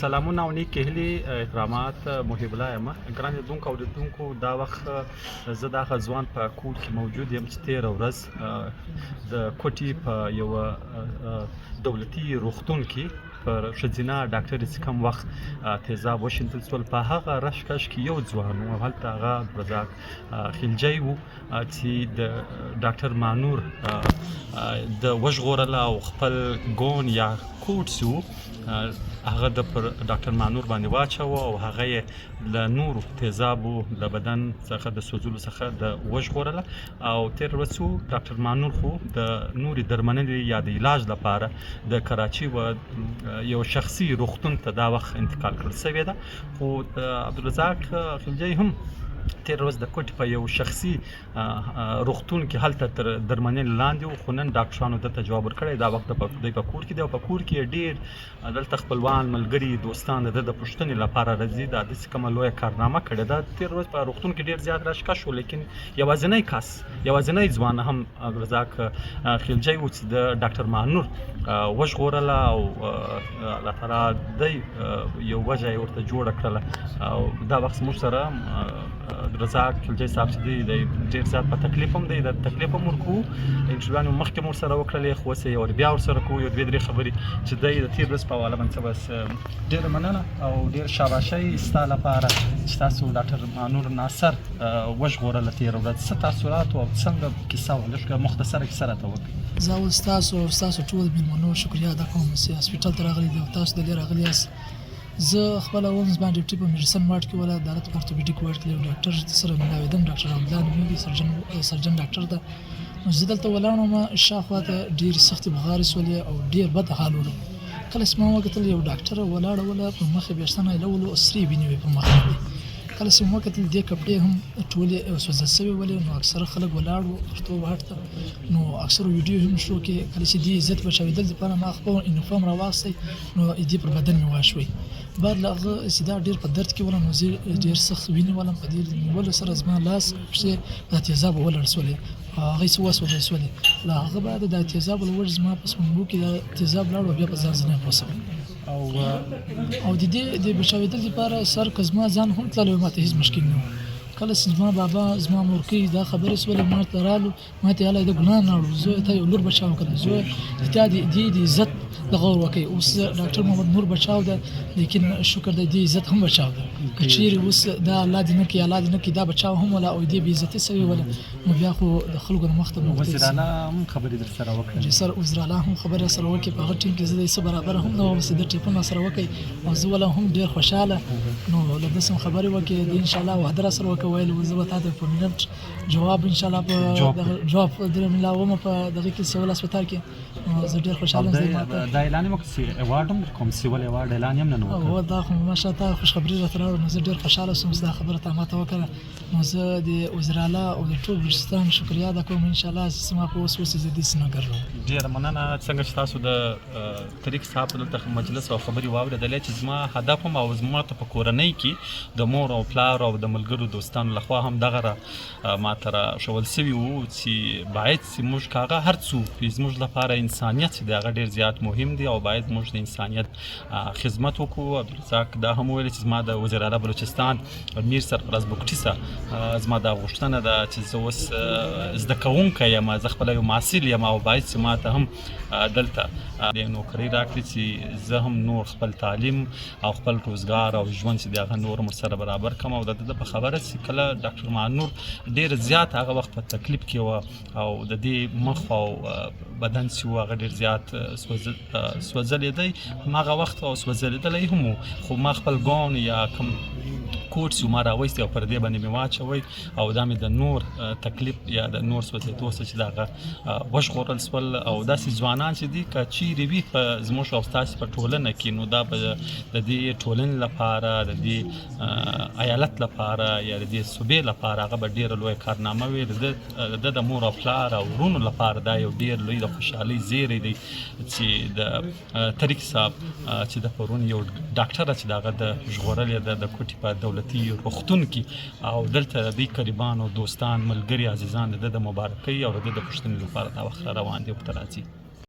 سلامونه او نیک هیلې احترامات محب الله یم. ګران لیدونکو او اوریدونکو، دا وخت زه د هغه ځوان په کور کې موجود یم چې تېره ورځ د کوټې په یوه دولتي روغتون کې پر ښځینه ډاکټرې چې کوم وخت تیزاب وشیندل شول، په هغه رشکش کې یو ځوان و، هلته هغه عبدالرزاق خلجی و چې د ډاکټر مانور د وژغورله او خپل ګون یا کوټ چې هغه د پر ډاکټر مانور باندې واچوه او هغه یې له نورو تیزابو د بدن څخه د سوځولو څخه د وژغورله. او تېره ورځ څو ډاکټر مانور خو د نورې درملنې یا د علاج لپاره د کراچي و یو شخصي روغتون ته دا وخت انتقال کړل شوې ده، خو عبدالرزاق خلجی هم تېره ورځ د کوټې په یو شخصي روغتون کې هلته تر درملنې لاندې و، خو نن ډاکټرانو دلته جواب ورکړی دا وخت دوی په کور کې دی او په کور کې ډېر دلته خپلوان ملګري دوستان د پوښتنې لپاره راځي. دا داسې کومه لویه کارنامه کړې ده. تېره ورځ په روغتون کې ډېر زیات راشکش و، لیکن یوازینی ځوان هم عبدالرزاق خلجی و چې د ډاکټر مانور وژغورله او الله تعالی دی یو وجه یې ورته جوړه کړله. او دا وخت زموږ سره عبدالرزاق خلجی صاحب چې دی ډېر زیات په تکلیف هم دی، د تکلیف هم ورکوو، انټرویوانې مو مخکې مو ورسره وکړلې، خو اوس یې یو بیا ورسره کوو یو 2-3 خبرې چې دی د تېر ورځ په حواله باندې. بس ډېره مننه او ډېر شاباشۍ ستا لپاره چې تاسو ډاکټر مانور ناصر وژغورله تېره ورځ. څه تاثرات او څنګه کیسه وه؟ لږ مختصره کیسه راته وکړئ. زه اوس ستاسو ټول مېلمنو شکریه ادا کوم چې هاسپیټل ته راغلي دي او تاسو دلې راغلي یاست. زه خپله اوس زما ډیوټي په میډیسن وارډ کې وله، عدالت په ارتوپیډیک وارډ کې یو ډاکټر سره ملاوېدم، ډاکټر عبدالله نومېږي، سرجن ډاکټر ده. نو زه دلته ولاړ وم، شاوخوا ته ډېرې سختې بغارې شولې او ډېر بد حال ولو. کله چې ما وکتل یو ډاکټره ولاړه وله، په مخ یې ویښتان ایلولو او سرې وینې وې په مخ باندې. کله چې مې وکتل دې کپړې هم ټولې سوځل شوې ولې، نو اکثره خلک ولاړ وو پښتو وارډ ته. نو اکثرو ویډیو هم شو کې کله چې دې عزت بچاوېدل دپاره ما خپل یونیفورم راواخیستی، نو دې پر بدن مې واچوئ. بعد له هغه چې دا ډېر په درد کې ولم، نو زه ډېر سخت وینې ولم. په دې نیولو سره زما لاس پښې د تیزابو ولړزولې، هغې څه وسوځل شولې. له هغه بعد د تیزابو له وجې زما په سپنګو کې د تیزاب لاړ او بیا په ځان زنه پوسوم. او د دې بچاوېدل دپاره سر که زما ځان هم تللی و، ما ته هېڅ مشکل نه و. کله چې زما بابا زما مورکۍ دا خبرې شولې، ما ته رالو، ما ته هلی د ګناه نه اړو، زویه تا یو لور بچاو کړه، زویه تا د عزت دغه وکړئ. اوس ډاکټر محمد نور بچاو ده، لیکن شکر دی دې عزت هم بچاو ده. که چیرې اوس دا الله دې نه کړي الله دې نه کړي دا بچاو هم وله او دې بې عزتي سوې وله، نو بیا خو د خلکو نه مخ ته وزیراعلی هم خبرې در سره وکړې؟ سر وزیراعلی هم خبرې سره وکړې، په هغه ټیم کې زه د څه برابره هم نه وم چې د ټیپونه سره وکړئ او زه وله هم ډېر خوشحاله. نو له ده سم خبرې وکړې، د انشاءالله وعده را سره وکړه، ویل زه به تا ته په منټ جواب انشاءالله په جواب در ملاومه په دغه کې سیول هسپتال کې. زه ډېر خوشحاله یم. دا اعلان یې وکړ چې ایوارډ هم کوم سیول ایوارډ اعلان یې هم نن وکړ؟ هو دا خو ماشاءالله تا خوشخبري راته راوړه، نو زه ډېر خوشحاله شوم چې دا خبره تا ماته وکړه. نو زه د وزیراعلی او د ټول بلوچستان شکریه ادا کوم انشاءالله چې زما په اوس زه داسې نه ګرځوم. ډېره مننه. څنګه چې تاسو د طریق صاحب دلته مجلس او خبرې واورېدلې چې زما هدف هم او زما ته په کورنۍ کې د مور او پلار او د ملګرو دوستانو لخوا هم دغه ماته راښول سوي وو چې باید چې موږ که هغه هر څوک زموږ لپاره انسانیت چې دی هغه ډېر زیات مهم دی او باید موږ د انسانیت خدمت وکړو. عبدالرزاق دا هم وویل چې زما د وزیراعلی بلوچستان میر سرفراز بګټي صاحب زما دا غوښتنه ده چې زه اوس زده کوونکی یم، زه خپله یو محصل یم او باید چې ما ته هم دلته د نوکرۍ راکړي چې زه هم نور خپل تعلیم او خپل روزګار او ژوند چې دی هغه نور هم ورسره برابر کړم. او د ده په خبره چې کله ډاکټر مانور ډېر زیات هغه وخت په تکلیف کې وه او د دې مخ او بدن چې و هغه ډېر زیات سوځلی دی، هماغه وخت او سوځېدلی هم و، خو ما خپل ګون یا کوم کوټ چې ما راویستی او پر دې باندې مې واچوئ او دا مې د نور تکلیف یا د نور سوځېدو څه چې د هغه وژغورل شول. او داسې ځوانان چې دي که چیرې وي په زموږ او ستاسې په ټولنه کې، نو دا به د دې ټولنې لپاره د دې ایالت لپاره یا د دې صوبې لپاره هغه به ډېره لویه کارنامه وي. د ده د مور او پلار او وروڼو لپاره دا یو ډېر لوی د خوشحالۍ زیری دی چې د طریق صاحب چې د پرون یو ډاکټره چې د هغه د ژغورلې ده د کوټې په دولتي روغتون کې او دلته د دوی قریبان او دوستان ملګري عزیزان د ده د مبارکۍ او د ده د پوښتنې لپاره دا وخت روان دي ورته راځي.